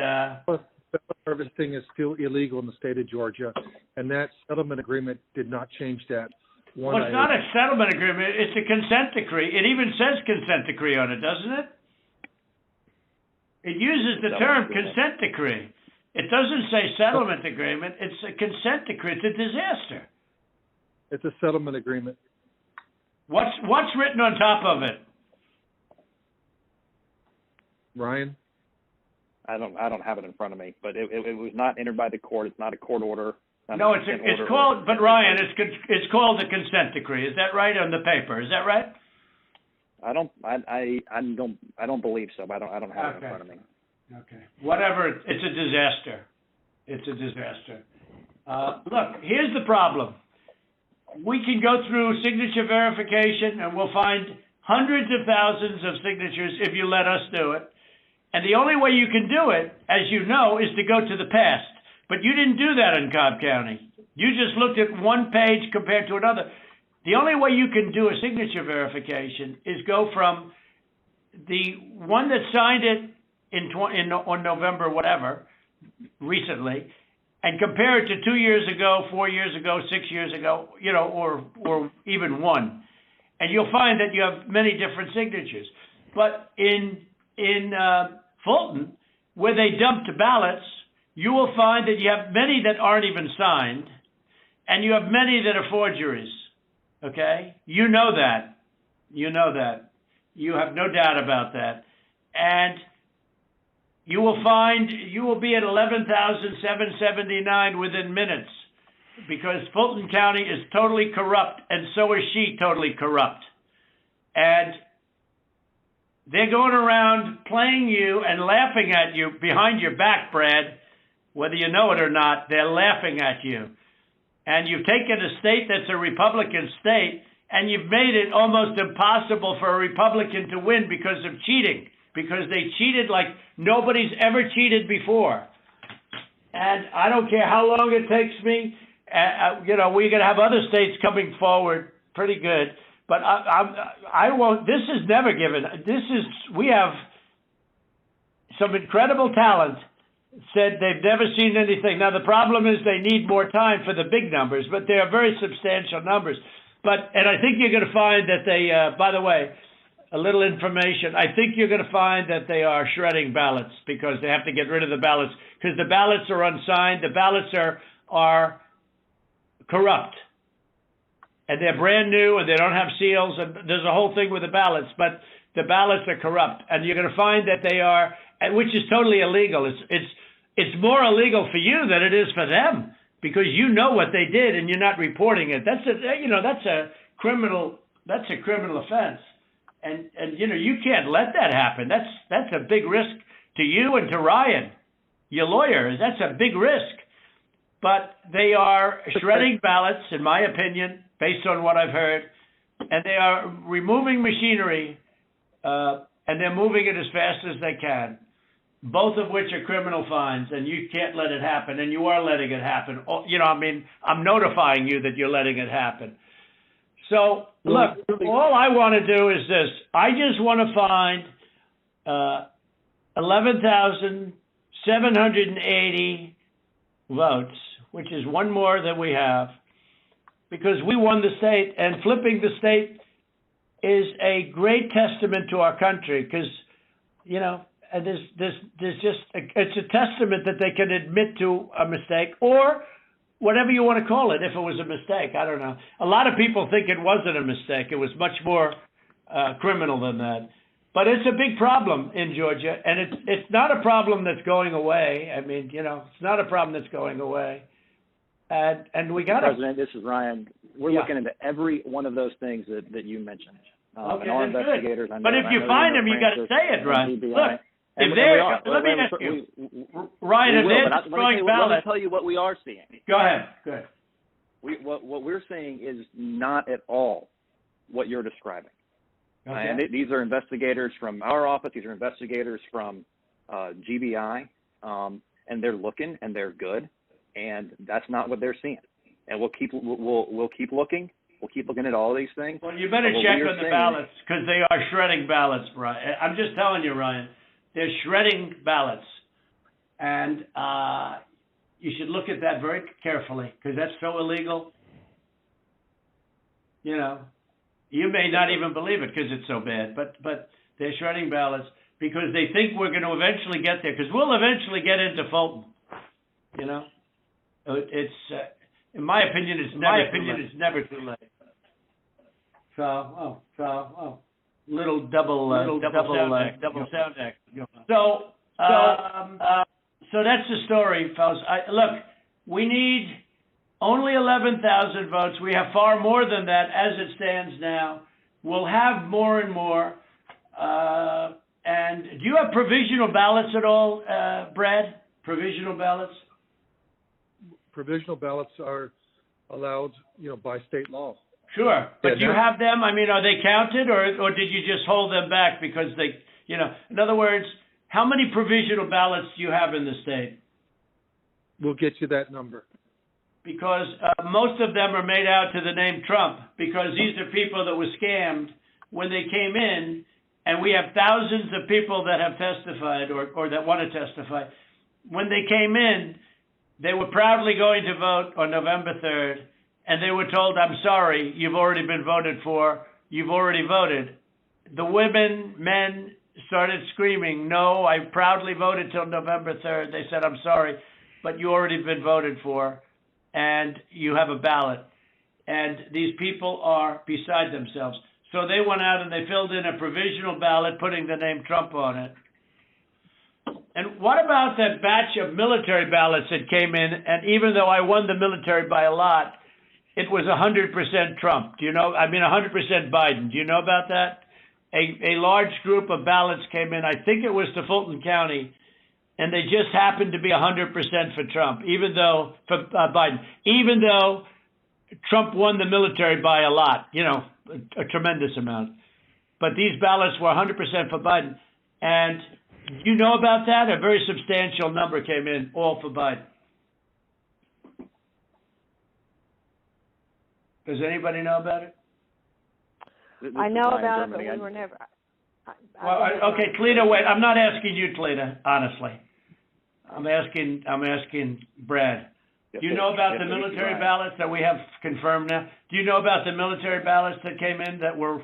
harvesting is still illegal in the state of Georgia, and that settlement agreement did not change that. Well, it's not a settlement agreement. It's a consent decree. It even says consent decree on it, doesn't it? It uses the term consent decree. It doesn't say settlement agreement. It's a consent decree. It's a disaster. It's a settlement agreement. What's written on top of it? Ryan? I don't have it in front of me, but it was not entered by the court. It's not a court order. No, it's called, but Ryan, it's called the consent decree. Is that right, on the paper? Is that right? I don't believe so. But I don't have it in front of me. Okay. Whatever. It's a disaster. It's a disaster. Look, here's the problem. We can go through signature verification, and we'll find hundreds of thousands of signatures if you let us do it. And the only way you can do it, as you know, is to go to the past. But you didn't do that in Cobb County. You just looked at one page compared to another. The only way you can do a signature verification is go from the one that signed it on November, whatever, recently, and compare it to 2 years ago, 4 years ago, 6 years ago, or even one. And you'll find that you have many different signatures. But in Fulton, where they dumped ballots, you will find that you have many that aren't even signed, and you have many that are forgeries. Okay? You know that. You know that. You have no doubt about that. And you will find you will be at 11,779 within minutes, because Fulton County is totally corrupt, and so is she totally corrupt. And they're going around playing you and laughing at you behind your back, Brad. Whether you know it or not, they're laughing at you. And you've taken a state that's a Republican state, and you've made it almost impossible for a Republican to win because of cheating, because they cheated like nobody's ever cheated before. And I don't care how long it takes me. We're going to have other states coming forward pretty good. But I won't. This is never given. We have some incredible talent. Said they've never seen anything. Now the problem is they need more time for the big numbers, but they are very substantial numbers. And I think you're going to find that they. By the way, a little information. I think you're going to find that they are shredding ballots because they have to get rid of the ballots because the ballots are unsigned. The ballots are corrupt. And they're brand new, and they don't have seals, and there's a whole thing with the ballots, but the ballots are corrupt. And you're going to find that they are, which is totally illegal. It's more illegal for you than it is for them, because you know what they did and you're not reporting it. That's a criminal offense. And you can't let that happen. That's a big risk to you and to Ryan, your lawyer. That's a big risk. But they are shredding ballots, in my opinion, based on what I've heard, and they are removing machinery, and they're moving it as fast as they can, both of which are criminal fines, and you can't let it happen, and you are letting it happen. I'm notifying you that you're letting it happen. So, look, all I want to do is this. I just want to find 11,780 votes, which is one more than we have, because we won the state, and flipping the state is a great testament to our country, because, and it's a testament that they can admit to a mistake, or whatever you want to call it, if it was a mistake. I don't know. A lot of people think it wasn't a mistake. It was much more criminal than that. But it's a big problem in Georgia, and it's not a problem that's going away. I mean, it's not a problem that's going away. And we got to... President, this is Ryan. We're looking into every one of those things that you mentioned. Okay, and our investigators, but if you find them, you got to say it, Ryan. Look, if they're... Let me ask you, Ryan, if they're destroying ballots... Let me tell you what we are seeing. Go ahead. What we're seeing is not at all what you're describing. Okay. And these are investigators from our office. These are investigators from GBI, and they're looking, and they're good, and that's not what they're seeing. And we'll keep looking. We'll keep looking at all these things. Well, you better check on the ballots, because they are shredding ballots, Ryan. I'm just telling you, Ryan, they're shredding ballots, and you should look at that very carefully, because that's so illegal. You may not even believe it because it's so bad, but they're shredding ballots because they think we're going to eventually get there, because we'll eventually get into Fulton. It's in my opinion, it's never too late. So little double sound deck. So that's the story, fellas. Look, we need Only 11,000 votes. We have far more than that as it stands now. We'll have more and more. And do you have provisional ballots at all, Brad? Provisional ballots? Provisional ballots are allowed, by state law. Sure. But do you Yeah. have them? I mean, are they counted or did you just hold them back because they, in other words, how many provisional ballots do you have in the state? We'll get you that number. Because most of them are made out to the name Trump, because these are people that were scammed when they came in, and we have thousands of people that have testified or that want to testify. When they came in, they were proudly going to vote on November 3rd, and they were told, I'm sorry, you've already been voted for, you've already voted. The women, men started screaming, no, I proudly voted till November 3rd. They said, I'm sorry, but you already been voted for, and you have a ballot. And these people are beside themselves. So they went out and they filled in a provisional ballot, putting the name Trump on it. And what about that batch of military ballots that came in? And even though I won the military by a lot, it was 100% Trump. 100% Biden. Do you know about that? A large group of ballots came in. I think it was to Fulton County, and they just happened to be 100% for Trump, for Biden, even though Trump won the military by a lot, a tremendous amount. But these ballots were 100% for Biden. And you know about that? A very substantial number came in, all for Biden. Does anybody know about it? I know about it, but we were never. Okay, Cleta, wait. I'm not asking you, Cleta, honestly. I'm asking Brad. Do you know about the military ballots that we have confirmed now? Do you know about the military ballots that came in that were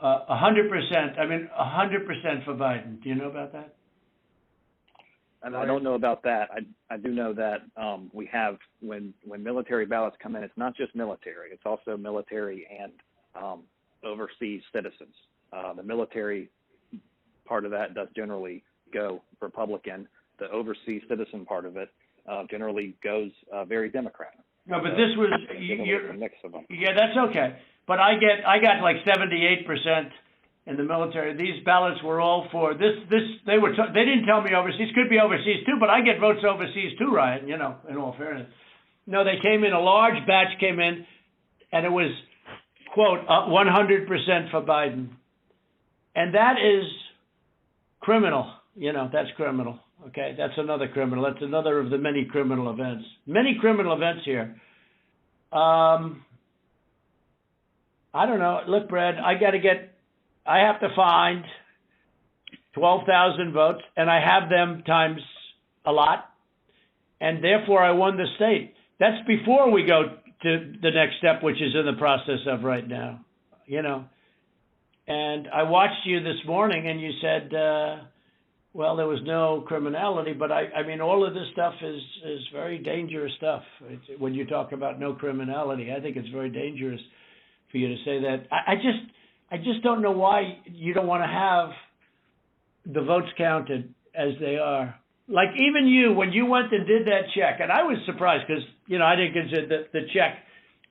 100%? 100% for Biden. Do you know about that? I don't know about that. I do know that we have, when military ballots come in, it's not just military. It's also military and overseas citizens. The military part of that does generally go Republican. The overseas citizen part of it generally goes very Democrat. No, but this was a mix of them. Yeah, that's okay. But I got like 78% in the military. These ballots were all for this. They didn't tell me overseas. Could be overseas too, but I get votes overseas too, Ryan. In all fairness. No, they came in. A large batch came in, and it was quote 100% for Biden, and that is criminal. That's criminal. Okay, that's another criminal. That's another of the many criminal events. Many criminal events here. I don't know. Look, Brad, I have to find 12,000 votes, and I have them times a lot, and therefore I won the state. That's before we go to the next step, which is in the process of right now, And I watched you this morning, and you said, well, there was no criminality, but all of this stuff is very dangerous stuff. When you talk about no criminality, I think it's very dangerous for you to say that. I just don't know why you don't want to have the votes counted as they are. Like even you, when you went and did that check, and I was surprised because, I didn't consider the check,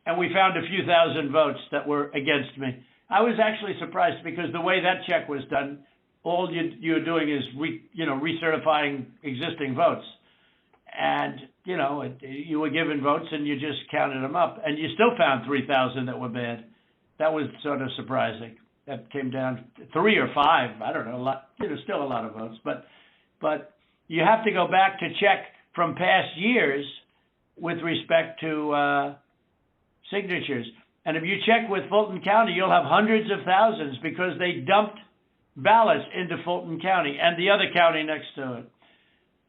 and we found a few thousand votes that were against me. I was actually surprised because the way that check was done, all you're doing is recertifying existing votes. And, you were given votes and you just counted them up. And you still found 3,000 that were bad. That was sort of surprising. That came down 3 or 5, I don't know, a lot, still a lot of votes. But you have to go back to check from past years with respect to signatures. And if you check with Fulton County, you'll have hundreds of thousands because they dumped ballots into Fulton County and the other county next to it.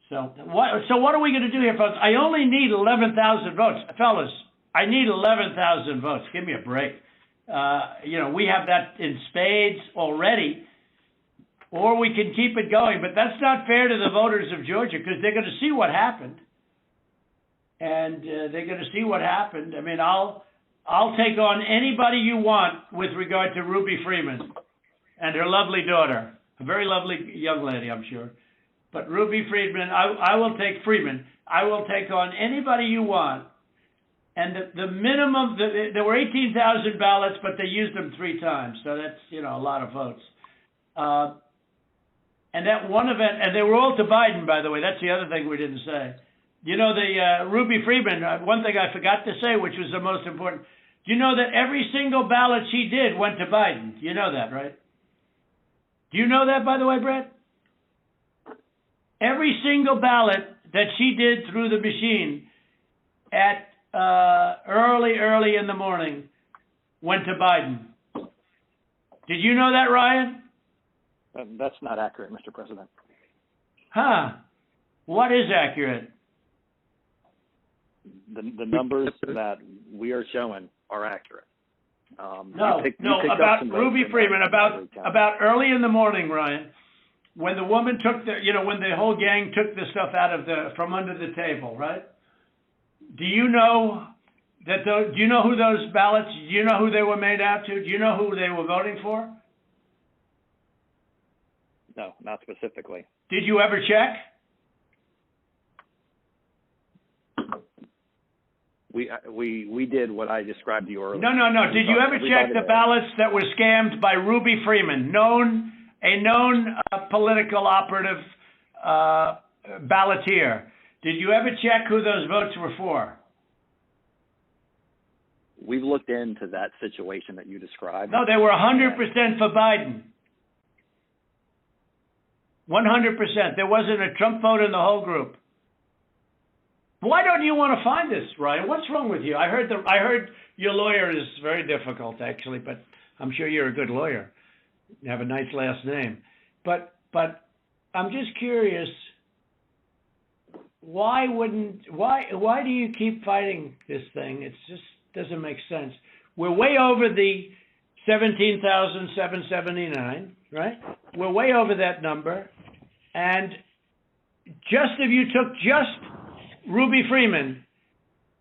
So what are we going to do here, folks? I only need 11,000 votes. Fellas, I need 11,000 votes. Give me a break. We have that in spades already, or we can keep it going. But that's not fair to the voters of Georgia because they're going to see what happened. And they're going to see what happened. I'll take on anybody you want with regard to Ruby Freeman and her lovely daughter, a very lovely young lady, I'm sure. But Ruby Freeman, I will take Freeman. I will take on anybody you want And the minimum, there were 18,000 ballots, but they used them 3 times. So that's, a lot of votes. And that one event, and they were all to Biden, by the way. That's the other thing we didn't say. The Ruby Freeman, one thing I forgot to say, which was the most important. Do you know that every single ballot she did went to Biden? You know that, right? Do you know that, by the way, Brett? Every single ballot that she did through the machine at early in the morning went to Biden. Did you know that, Ryan? That's not accurate, Mr. President. Huh. What is accurate? The numbers that we are showing are accurate. No, about Ruby Freeman, about early in the morning, Ryan, when the woman took when the whole gang took the stuff from under the table, right? Do you know do you know who those ballots, do you know who they were made out to? Do you know who they were voting for? No, not specifically. Did you ever check? We did what I described to you earlier. No. Did you ever check the ballots that were scammed by Ruby Freeman, a known political operative balloteer? Did you ever check who those votes were for? We've looked into that situation that you described. No, they were 100% for Biden. 100%. There wasn't a Trump vote in the whole group. Why don't you want to find this, Ryan? What's wrong with you? I heard your lawyer is very difficult, actually, but I'm sure you're a good lawyer. You have a nice last name. But I'm just curious, why do you keep fighting this thing? It just doesn't make sense. We're way over the 17,779, right? We're way over that number. And if you took just Ruby Freeman,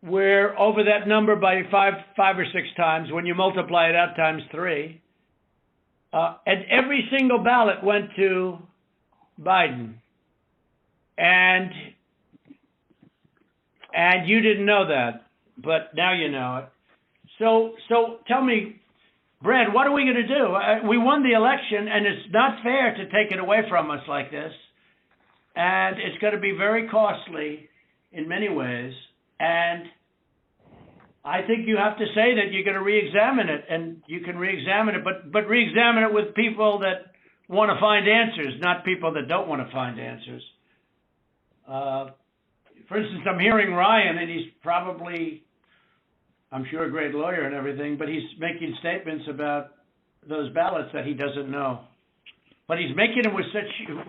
we're over that number by five or 6 times when you multiply it out times 3. And every single ballot went to Biden. And you didn't know that, but now you know it. So tell me, Brad, what are we going to do? We won the election, and it's not fair to take it away from us like this. And it's going to be very costly in many ways. And I think you have to say that you're going to re-examine it, and you can re-examine it, but re-examine it with people that want to find answers, not people that don't want to find answers. For instance, I'm hearing Ryan, and he's probably, I'm sure, a great lawyer and everything, but he's making statements about those ballots that he doesn't know. But he's making them with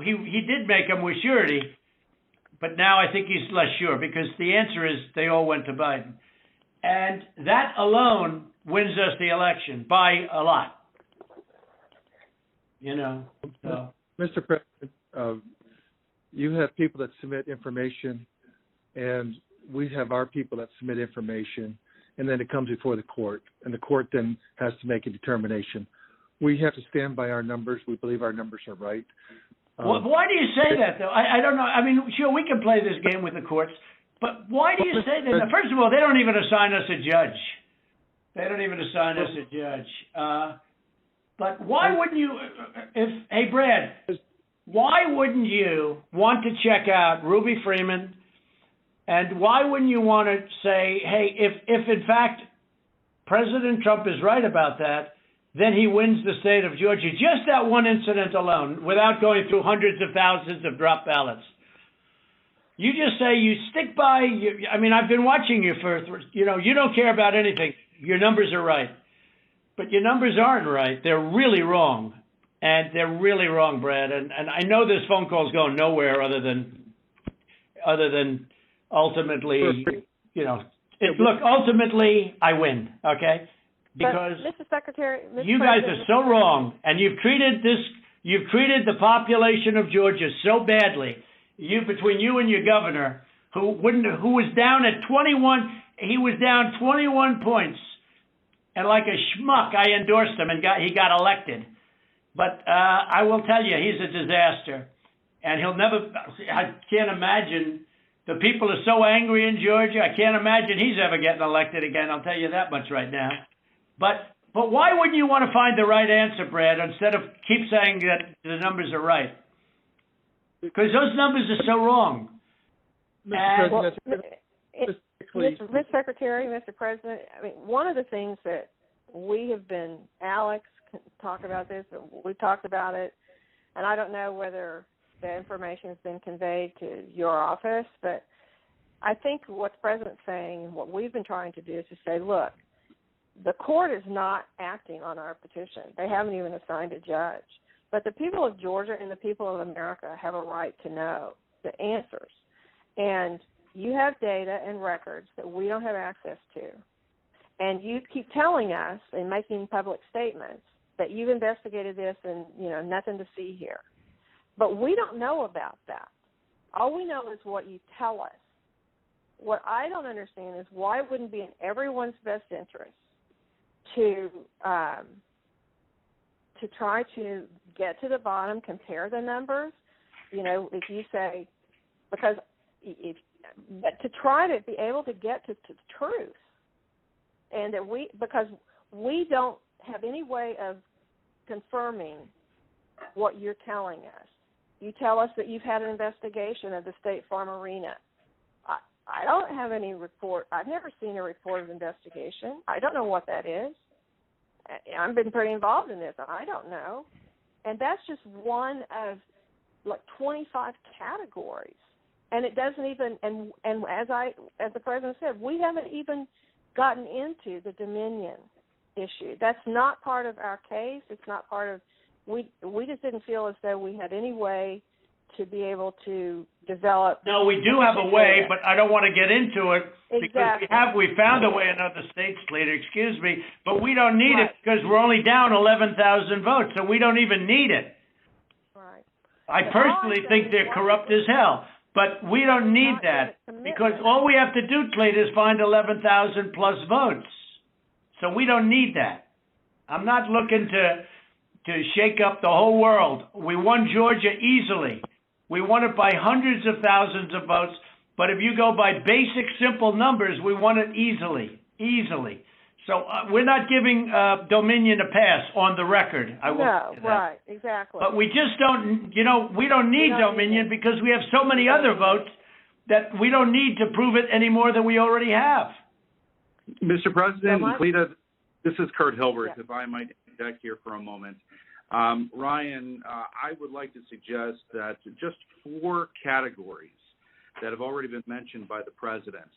he did make them with surety, but now I think he's less sure, because the answer is they all went to Biden. And that alone wins us the election by a lot. So. Mr. President, you have people that submit information, and we have our people that submit information, and then it comes before the court, and the court then has to make a determination. We have to stand by our numbers. We believe our numbers are right. Why do you say that, though? I don't know. I mean, sure, we can play this game with the courts, but why do you say that? First of all, they don't even assign us a judge. But why wouldn't you, hey, Brad, why wouldn't you want to check out Ruby Freeman, and why wouldn't you want to say, hey, if in fact President Trump is right about that, then he wins the state of Georgia? Just that one incident alone, without going through hundreds of thousands of drop ballots. You just say you stick by, I've been watching you you don't care about anything. Your numbers are right. But your numbers aren't right. They're really wrong. And they're really wrong, Brad. And I know this phone call's going nowhere other than ultimately, look, ultimately I win, okay? Because Mr. Secretary, you guys are so wrong, and you've treated the population of Georgia so badly. Between you and your governor, who was down at 21, he was down 21 points, and like a schmuck, I endorsed him, and he got elected. But I will tell you, he's a disaster, and he'll never. I can't imagine The people are so angry in Georgia. I can't imagine he's ever getting elected again. I'll tell you that much right now. But why wouldn't you want to find the right answer, Brad, instead of keep saying that the numbers are right? Because those numbers are so wrong. Mr. President, Mr. Secretary, Mr. President, I mean, one of the things that we have been, Alex can talk about this, we've talked about it, and I don't know whether the information has been conveyed to your office, but I think what the President's saying and what we've been trying to do is to say, look, the court is not acting on our petition. They haven't even assigned a judge. But the people of Georgia and the people of America have a right to know the answers. And you have data and records that we don't have access to. And you keep telling us and making public statements that you've investigated this and, nothing to see here. But we don't know about that. All we know is what you tell us. What I don't understand is why it wouldn't be in everyone's best interest to try to get to the bottom, compare the numbers. If you say, but to try to be able to get to the truth, and that because we don't have any way of confirming what you're telling us. You tell us that you've had an investigation of the State Farm Arena. I don't have any report. I've never seen a report of investigation. I don't know what that is. I've been pretty involved in this. I don't know. And that's just one of 25 categories. And it doesn't even, and as the President said, we haven't even gotten into the Dominion issue. That's not part of our case. It's not part of, we just didn't feel as though we had any way to be able to develop. No, we do have a way, but I don't want to get into it because we found a way in other states, Slater, excuse me, but we don't need it because we're only down 11,000 votes, so we don't even need it. Right. I personally think they're corrupt as hell, but we don't need that because all we have to do, Slater, is find 11,000 plus votes. So we don't need that. I'm not looking to shake up the whole world. We won Georgia easily. We won it by hundreds of thousands of votes, but if you go by basic, simple numbers, we won it easily. So we're not giving Dominion a pass on the record. I will say that. Right, exactly. But we just don't, we don't need Dominion because we have so many other votes that we don't need to prove it any more than we already have. Mr. President, Cleta, this is Kurt Hilbert, Yeah. if I might interject here for a moment. Ryan, I would like to suggest that just 4 categories that have already been mentioned by the President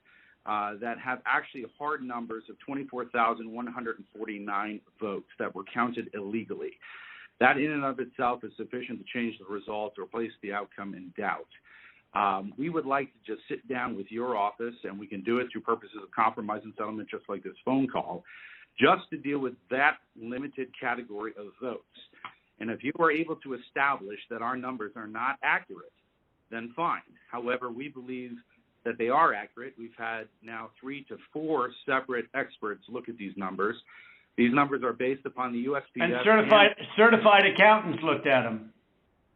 that have actually hard numbers of 24,149 votes that were counted illegally. That in and of itself is sufficient to change the results or place the outcome in doubt. We would like to just sit down with your office, and we can do it through purposes of compromise and settlement just like this phone call, just to deal with that limited category of votes. And if you are able to establish that our numbers are not accurate, then fine. However, we believe that they are accurate. We've had now 3 to 4 separate experts look at these numbers. These numbers are based upon the USPS. And certified accountants looked at them.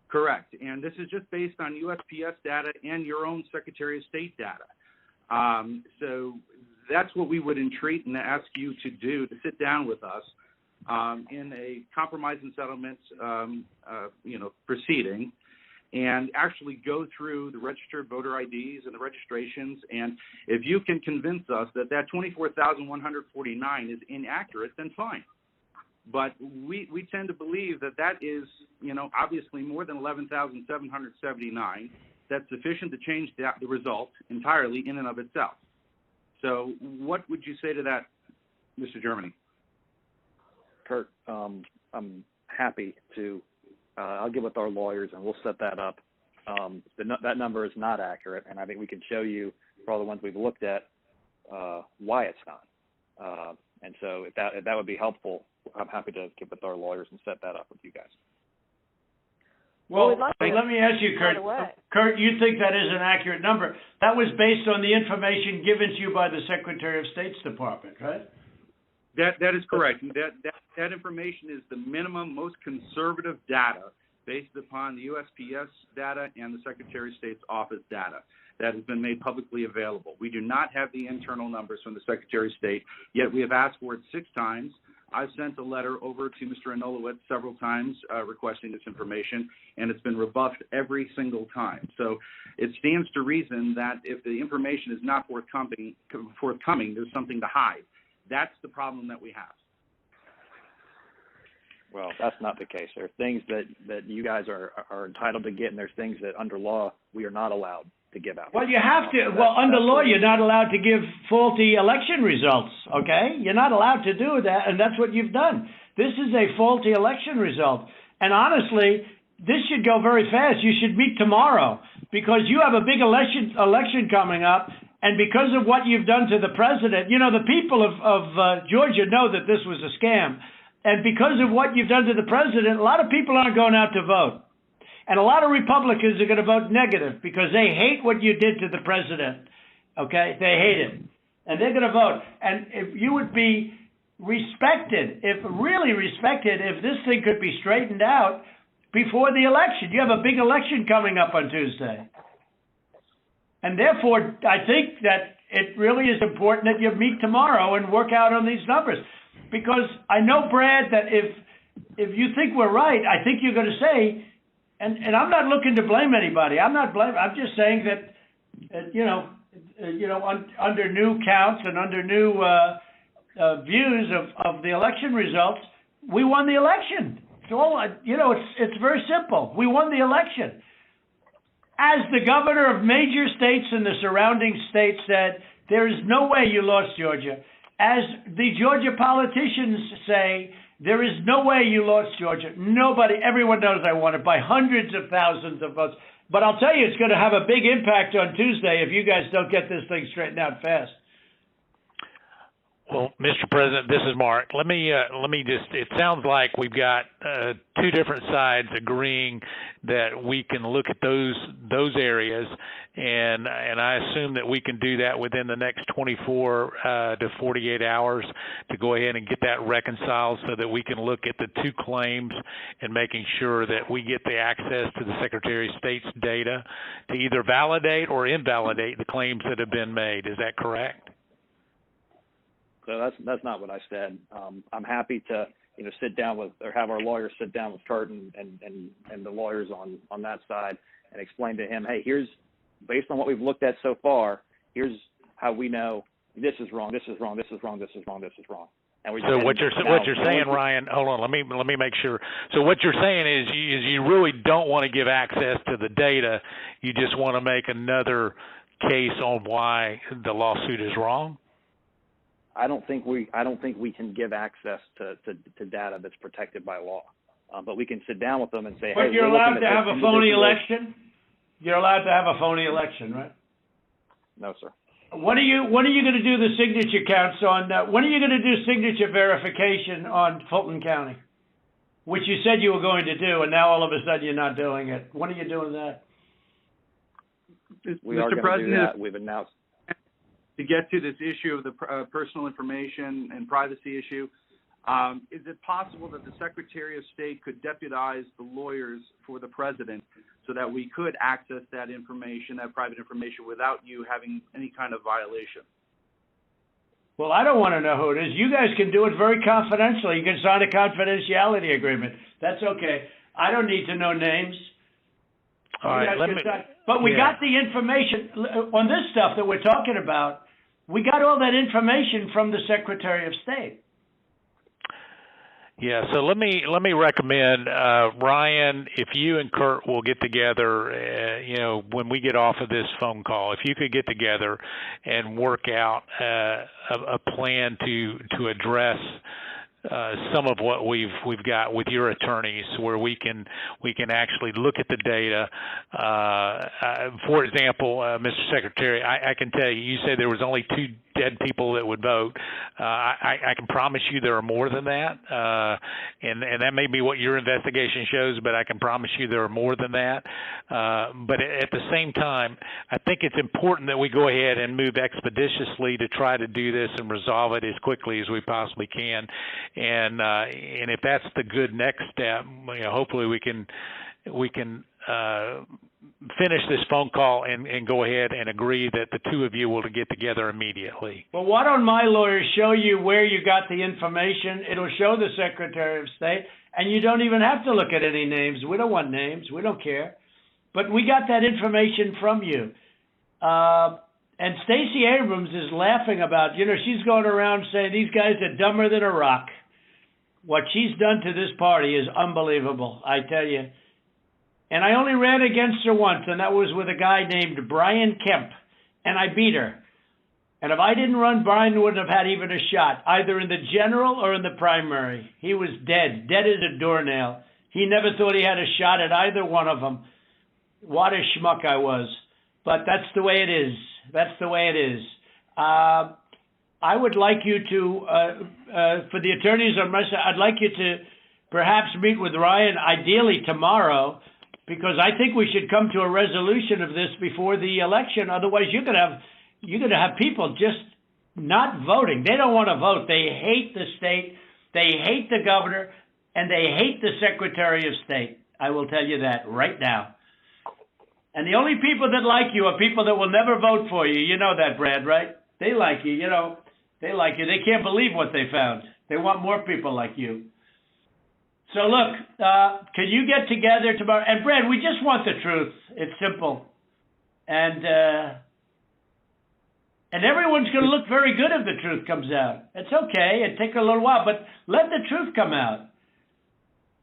Correct. And this is just based on USPS data and your own Secretary of State data. So that's what we would entreat and ask you to do, to sit down with us in a compromise and settlement, proceeding, and actually go through the registered voter IDs and the registrations. And if you can convince us that 24,149 is inaccurate, then fine. But we tend to believe that is, obviously more than 11,779. That's sufficient to change the result entirely in and of itself. So what would you say to that, Mr. Germany? Kurt, I'm happy to. I'll get with our lawyers and we'll set that up. That number is not accurate, and I think we can show you for all the ones we've looked at why it's not. And so if that would be helpful, I'm happy to get with our lawyers and set that up with you guys. Well, let me ask you, Kurt. Kurt, you think that is an accurate number? That was based on the information given to you by the Secretary of State's Department, right? That is correct. That information is the minimum, most conservative data based upon the USPS data and the Secretary of State's office data. that has been made publicly available. We do not have the internal numbers from the Secretary of State, yet we have asked for it 6 times. I've sent a letter over to Mr. Anulewicz several times requesting this information, and it's been rebuffed every single time. So it stands to reason that if the information is not forthcoming, there's something to hide. That's the problem that we have. Well, that's not the case. There are things that you guys are entitled to get, and there's things that under law we are not allowed to give out. Well, you have to. Well, under law, you're not allowed to give faulty election results, okay? You're not allowed to do that, and that's what you've done. This is a faulty election result. And honestly, this should go very fast. You should meet tomorrow because you have a big election coming up, and because of what you've done to the president, you know, the people of Georgia know that this was a scam. And because of what you've done to the president, a lot of people aren't going out to vote. And a lot of Republicans are going to vote negative because they hate what you did to the president. Okay? They hate it. And they're going to vote. And if you would be respected, really respected, if this thing could be straightened out before the election. You have a big election coming up on Tuesday. And therefore, I think that it really is important that you meet tomorrow and work out on these numbers. Because I know, Brad, that if you think we're right, I think you're going to say, and I'm not looking to blame anybody. I'm not blaming. I'm just saying that, under new counts and under new views of the election results, we won the election. It's all, it's very simple. We won the election. As the governor of major states and the surrounding states said, there is no way you lost Georgia. As the Georgia politicians say, there is no way you lost Georgia. Nobody, everyone knows I won it by hundreds of thousands of votes. But I'll tell you, it's going to have a big impact on Tuesday if you guys don't get this thing straightened out fast. Well, Mr. President, this is Mark. Let me just, it sounds like we've got 2 different sides agreeing that we can look at those areas, and I assume that we can do that within the next 24 to 48 hours to go ahead and get that reconciled so that we can look at the 2 claims and making sure that we get the access to the Secretary of State's data to either validate or invalidate the claims that have been made. Is that correct? So that's not what I said. I'm happy to sit down with, or have our lawyers sit down with Curtin and the lawyers on that side and explain to him, hey, here's, based on what we've looked at so far, here's how we know this is wrong, this is wrong, this is wrong, this is wrong, this is wrong. And so what you're saying, Ryan, hold on, let me make sure. So what you're saying is you really don't want to give access to the data. You just want to make another case on why the lawsuit is wrong? I don't think we can give access to data that's protected by law, but we can sit down with them and say, but hey, you're allowed to have a phony election. You're allowed to have a phony election, right? No, sir. When are you going to do the signature counts on? When are you going to do signature verification on Fulton County, which you said you were going to do, and now all of a sudden you're not doing it? When are you doing that? We are going to do that. We've announced. To get to this issue of the personal information and privacy issue, is it possible that the Secretary of State could deputize the lawyers for the president so that we could access that information, that private information, without you having any kind of violation? Well, I don't want to know who it is. You guys can do it very confidentially. You can sign a confidentiality agreement. That's okay. I don't need to know names. All right, but we got the information on this stuff that we're talking about. We got all that information from the Secretary of State. Yeah, so let me recommend, Ryan, if you and Kurt will get together, when we get off of this phone call, if you could get together and work out a plan to address some of what we've got with your attorneys, where we can actually look at the data. For example, Mr. Secretary, I can tell you, you said there was only 2 dead people that would vote. I can promise you there are more than that, and that may be what your investigation shows, but I can promise you there are more than that. But at the same time, I think it's important that we go ahead and move expeditiously to try to do this and resolve it as quickly as we possibly can. And if that's the good next step, hopefully we can finish this phone call and go ahead and agree that the two of you will get together immediately. Well, why don't my lawyers show you where you got the information? It'll show the Secretary of State, and you don't even have to look at any names. We don't want names. We don't care. But we got that information from you. And Stacey Abrams is laughing about, she's going around saying these guys are dumber than a rock. What she's done to this party is unbelievable, I tell you. And I only ran against her once, and that was with a guy named Brian Kemp, and I beat her. And if I didn't run, Brian wouldn't have had even a shot, either in the general or in the primary. He was dead as a doornail. He never thought he had a shot at either one of them. What a schmuck I was. But that's the way it is. That's the way it is. I would like you to, for the attorneys on my side, I'd like you to perhaps meet with Ryan, ideally tomorrow, because I think we should come to a resolution of this before the election. Otherwise, you're going to have people just not voting. They don't want to vote. They hate the state. They hate the governor, and they hate the Secretary of State. I will tell you that right now. And the only people that like you are people that will never vote for you. You know that, Brad, right? They like you. They like you. They can't believe what they found. They want more people like you. So look, can you get together tomorrow? And Brad, we just want the truth. It's simple. And everyone's going to look very good if the truth comes out. It's okay. It takes a little while, but let the truth come out.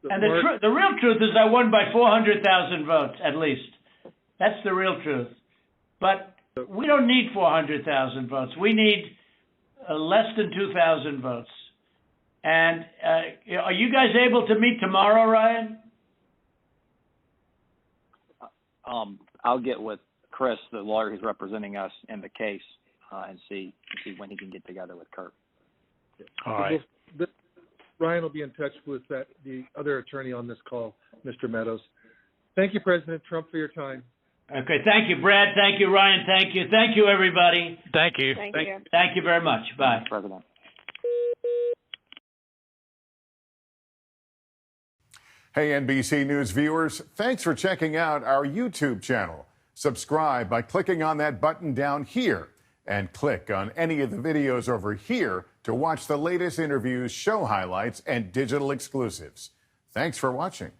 And the real truth is I won by 400,000 votes, at least. That's the real truth. But we don't need 400,000 votes. We need less than 2,000 votes. And are you guys able to meet tomorrow, Ryan? I'll get with Chris, the lawyer who's representing us in the case, and see when he can get together with Kurt. All right. Ryan will be in touch with the other attorney on this call, Mr. Meadows. Thank you, President Trump, for your time. Okay, thank you, Brad. Thank you, Ryan. Thank you. Thank you, everybody. Thank you. Thank you. Thank you very much. Bye. Thanks, President. Hey, NBC News viewers, thanks for checking out our YouTube channel. Subscribe by clicking on that button down here and click on any of the videos over here to watch the latest interviews, show highlights, and digital exclusives. Thanks for watching.